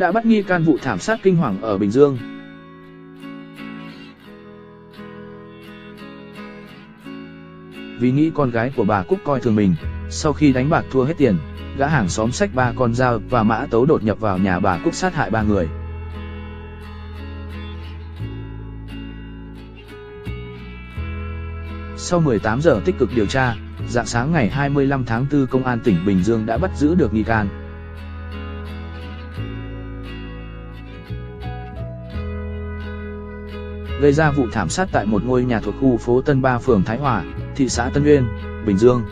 đã bắt nghi can vụ thảm sát kinh hoàng ở Bình Dương. Vì nghĩ con gái của bà Cúc coi thường mình, sau khi đánh bạc thua hết tiền, gã hàng xóm xách 3 con dao và mã tấu đột nhập vào nhà bà Cúc sát hại 3 người. Sau 18 giờ tích cực điều tra, rạng sáng ngày 25 tháng 4 Công an tỉnh Bình Dương đã bắt giữ được nghi can. Gây ra vụ thảm sát tại một ngôi nhà thuộc khu phố Tân Ba, phường Thái Hòa, thị xã Tân Uyên, Bình Dương.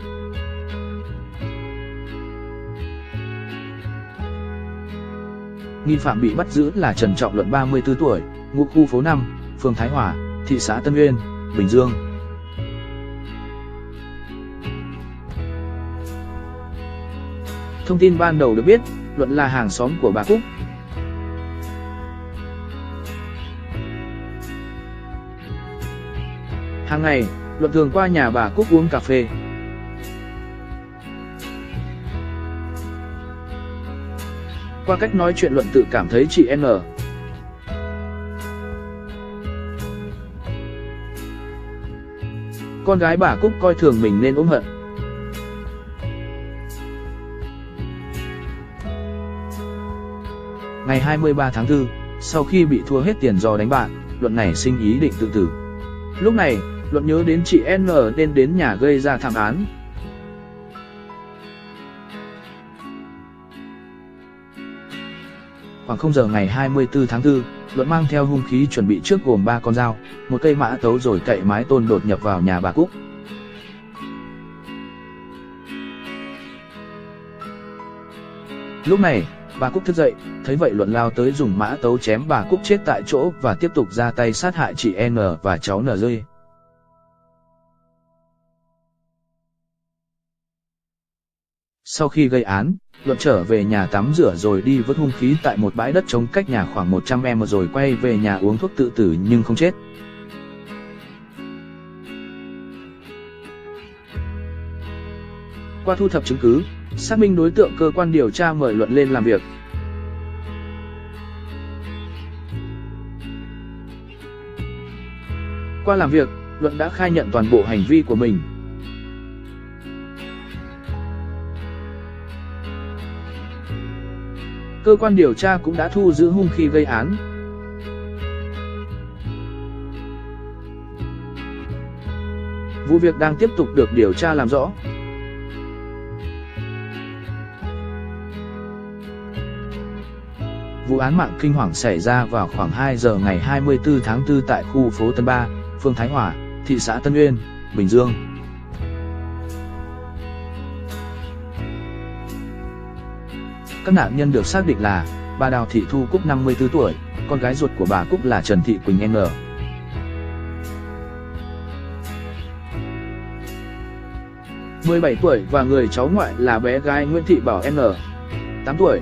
Nghi phạm bị bắt giữ là Trần Trọng Luận 34 tuổi, ngụ khu phố 5, phường Thái Hòa, thị xã Tân Uyên, Bình Dương. Thông tin ban đầu được biết, Luận là hàng xóm của bà Cúc. Hàng ngày, Luận thường qua nhà bà Cúc uống cà phê. Qua cách nói chuyện, Luận tự cảm thấy chị N, con gái bà Cúc, coi thường mình nên ôm hận. Ngày 23 tháng 4, sau khi bị thua hết tiền do đánh bạc, Luận nảy sinh ý định tự tử. Lúc này, Luận nhớ đến chị N nên đến nhà gây ra thảm án. Khoảng 0 giờ ngày 24 tháng 4, Luận mang theo hung khí chuẩn bị trước gồm 3 con dao, một cây mã tấu rồi cậy mái tôn đột nhập vào nhà bà Cúc. Lúc này, bà Cúc thức dậy, thấy vậy Luận lao tới dùng mã tấu chém bà Cúc chết tại chỗ và tiếp tục ra tay sát hại chị N và cháu NG. Sau khi gây án, Luận trở về nhà tắm rửa rồi đi vứt hung khí tại một bãi đất trống cách nhà khoảng 100m rồi quay về nhà uống thuốc tự tử nhưng không chết. Qua thu thập chứng cứ, xác minh đối tượng, cơ quan điều tra mời Luận lên làm việc. Qua làm việc, Luận đã khai nhận toàn bộ hành vi của mình. Cơ quan điều tra cũng đã thu giữ hung khí gây án. Vụ việc đang tiếp tục được điều tra làm rõ. Vụ án mạng kinh hoàng xảy ra vào khoảng 2 giờ ngày 24 tháng 4 tại khu phố Tân Ba, phường Thái Hòa, thị xã Tân Uyên, Bình Dương. Các nạn nhân được xác định là bà Đào Thị Thu Cúc 54 tuổi, con gái ruột của bà Cúc là Trần Thị Quỳnh N, 17 tuổi và người cháu ngoại là bé gái Nguyễn Thị Bảo N, 8 tuổi.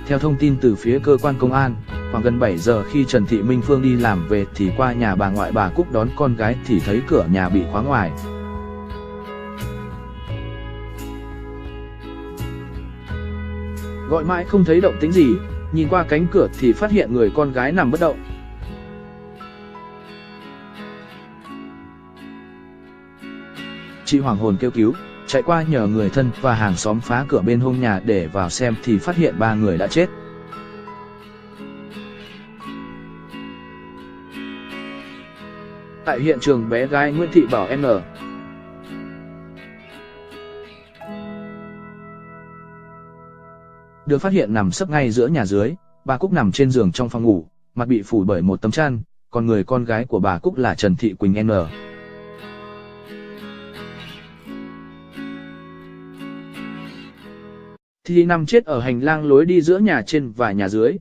Theo thông tin từ phía cơ quan công an, khoảng gần 7 giờ khi Trần Thị Minh Phương đi làm về thì qua nhà bà ngoại bà Cúc đón con gái thì thấy cửa nhà bị khóa ngoài. Gọi mãi không thấy động tĩnh gì, nhìn qua cánh cửa thì phát hiện người con gái nằm bất động. Chị hoảng hồn kêu cứu, chạy qua nhờ người thân và hàng xóm phá cửa bên hông nhà để vào xem thì phát hiện 3 người đã chết. Tại hiện trường, bé gái Nguyễn Thị Bảo N được phát hiện nằm sấp ngay giữa nhà dưới. Bà Cúc nằm trên giường trong phòng ngủ, mặt bị phủ bởi một tấm chăn, còn người con gái của bà Cúc là Trần Thị Quỳnh N thì nằm chết ở hành lang lối đi giữa nhà trên và nhà dưới.